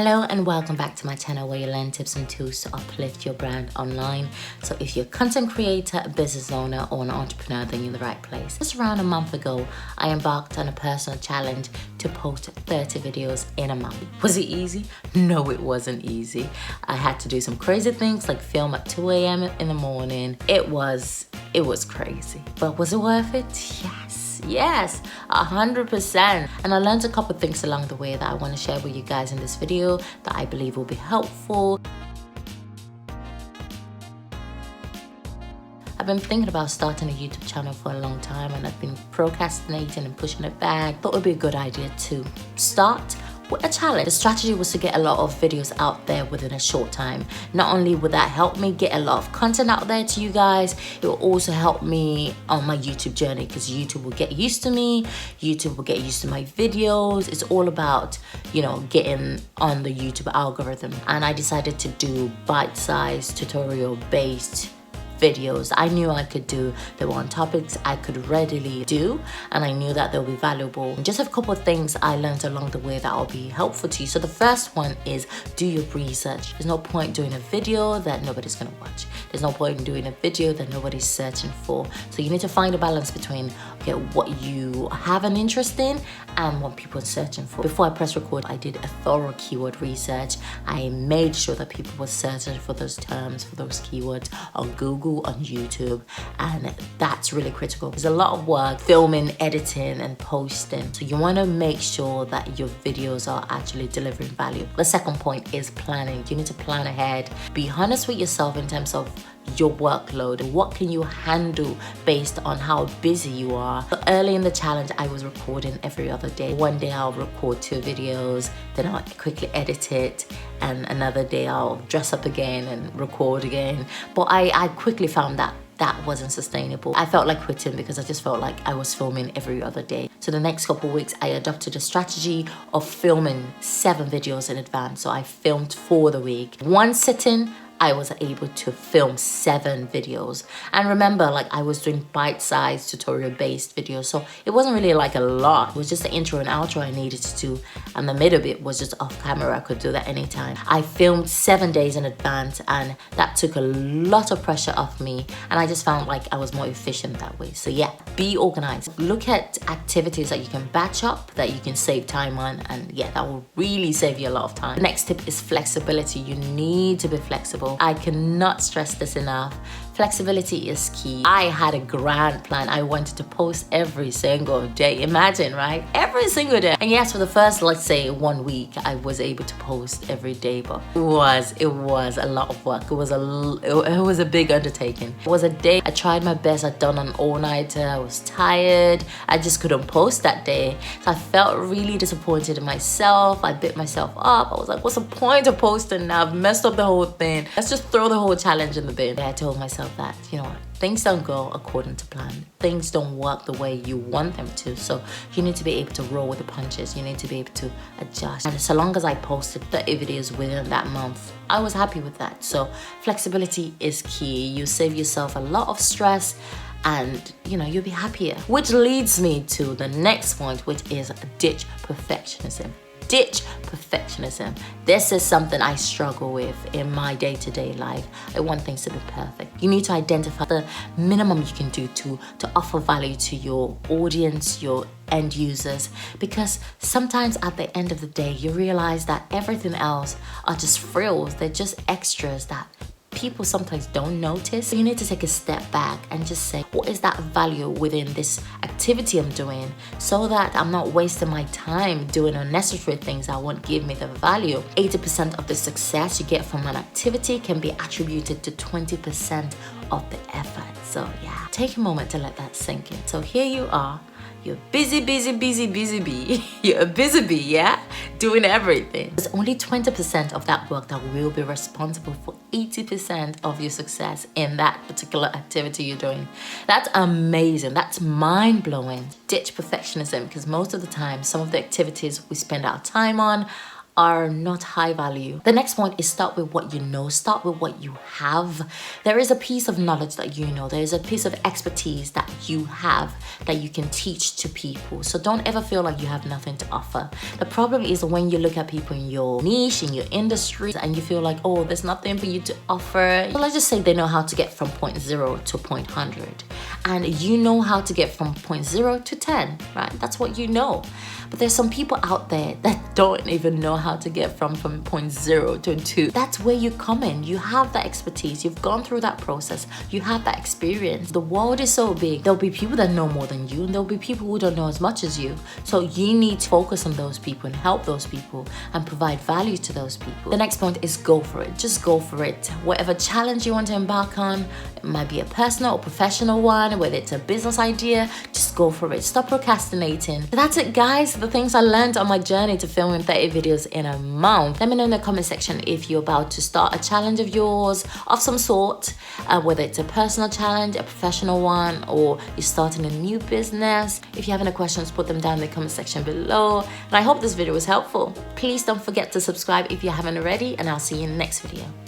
Hello and welcome back to my channel where you learn tips and tools to uplift your brand online. So if you're a content creator, a business owner or an entrepreneur, then you're in the right place. Just around a month ago, I embarked on a personal challenge to post 30 videos in a month. Was it easy? No, it wasn't easy. I had to do some crazy things like film at 2 a.m. in the morning. It was crazy. But was it worth it? Yes, 100%. And I learned a couple of things along the way that I want to share with you guys in this video that I believe will be helpful. I've been thinking about starting a YouTube channel for a long time and I've been procrastinating and pushing it back. Thought it would be a good idea to start with a challenge. The strategy was to get a lot of videos out there within a short time. Not only would that help me get a lot of content out there to you guys, it will also help me on my YouTube journey because YouTube will get used to me. YouTube will get used to my videos. It's all about, getting on the YouTube algorithm. And I decided to do bite-sized tutorial-based videos. I knew I could do. They were on topics I could readily do, and I knew that they'll be valuable. And just a couple of things I learned along the way that will be helpful to you. So the first one is do your research. There's no point doing a video that nobody's gonna watch. There's no point in doing a video that nobody's searching for. So you need to find a balance between what you have an interest in and what people are searching for. Before I press record, I did a thorough keyword research. I made sure that people were searching for those terms, for those keywords on Google, on YouTube, and that's really critical. There's a lot of work filming, editing and posting, so you want to make sure that your videos are actually delivering value. The second point is planning. You need to plan ahead. Be honest with yourself in terms of your workload. What can you handle based on how busy you are? So early in the challenge, I was recording every other day. One day I'll record 2 videos, then I'll quickly edit it, and another day I'll dress up again and record again. But I quickly found that wasn't sustainable. I felt like quitting because I just felt like I was filming every other day. So the next couple of weeks, I adopted a strategy of filming 7 videos in advance. So I filmed for the week. One sitting, I was able to film 7 videos. And remember, I was doing bite-sized tutorial-based videos, so it wasn't really a lot. It was just the intro and outro I needed to do, and the middle bit was just off camera. I could do that anytime. I filmed 7 days in advance, and that took a lot of pressure off me, and I just found I was more efficient that way. So yeah, be organized. Look at activities that you can batch up, that you can save time on, and yeah, that will really save you a lot of time. The next tip is flexibility. You need to be flexible. I cannot stress this enough. Flexibility is key. I had a grand plan. I wanted to post every single day. Imagine, right? Every single day. And yes, for the first, let's say 1 week, I was able to post every day, but it was a lot of work. It was a big undertaking. It was a day I tried my best. I'd done an all-nighter. I was tired. I just couldn't post that day. So I felt really disappointed in myself. I bit myself up. I was like, what's the point of posting now? I've messed up the whole thing. Let's just throw the whole challenge in the bin. I told myself that, things don't go according to plan. Things don't work the way you want them to. So you need to be able to roll with the punches. You need to be able to adjust. And so long as I posted 30 videos within that month, I was happy with that. So flexibility is key. You save yourself a lot of stress and you'll be happier. Which leads me to the next point, which is ditch perfectionism. Ditch perfectionism. This is something I struggle with in my day-to-day life. I want things to be perfect. You need to identify the minimum you can do to offer value to your audience, your end users, because sometimes at the end of the day, you realize that everything else are just frills. They're just extras that people sometimes don't notice. So you need to take a step back and just say, what is that value within this activity I'm doing, so that I'm not wasting my time doing unnecessary things that won't give me the value. 80% of the success you get from an activity can be attributed to 20% of the effort. So yeah, take a moment to let that sink in. So here you are. You're busy bee. You're a busy bee, yeah? Doing everything. There's only 20% of that work that will be responsible for 80% of your success in that particular activity you're doing. That's amazing. That's mind-blowing. Ditch perfectionism, because most of the time, some of the activities we spend our time on are not high value. The next point is start with what you know, start with what you have. There is a piece of knowledge that you know, there is a piece of expertise that you have that you can teach to people. So don't ever feel like you have nothing to offer. The problem is when you look at people in your niche, in your industry, and you feel like, oh, there's nothing for you to offer. So let's just say they know how to get from point 0 to point 100, and you know how to get from point 0 to 10, right? That's what you know. But there's some people out there that don't even know how to get from point 0 to 2. That's where you come in. You have that expertise. You've gone through that process. You have that experience. The world is so big. There'll be people that know more than you, and there'll be people who don't know as much as you. So you need to focus on those people and help those people and provide value to those people. The next point is go for it. Just go for it. Whatever challenge you want to embark on, it might be a personal or professional one, whether it's a business idea, just go for it. Stop procrastinating. That's it, guys. The things I learned on my journey to filming 30 videos in a month. Let me know in the comment section if you're about to start a challenge of yours of some sort, whether it's a personal challenge, a professional one, or you're starting a new business. If you have any questions, put them down in the comment section below. And I hope this video was helpful. Please don't forget to subscribe if you haven't already, and I'll see you in the next video.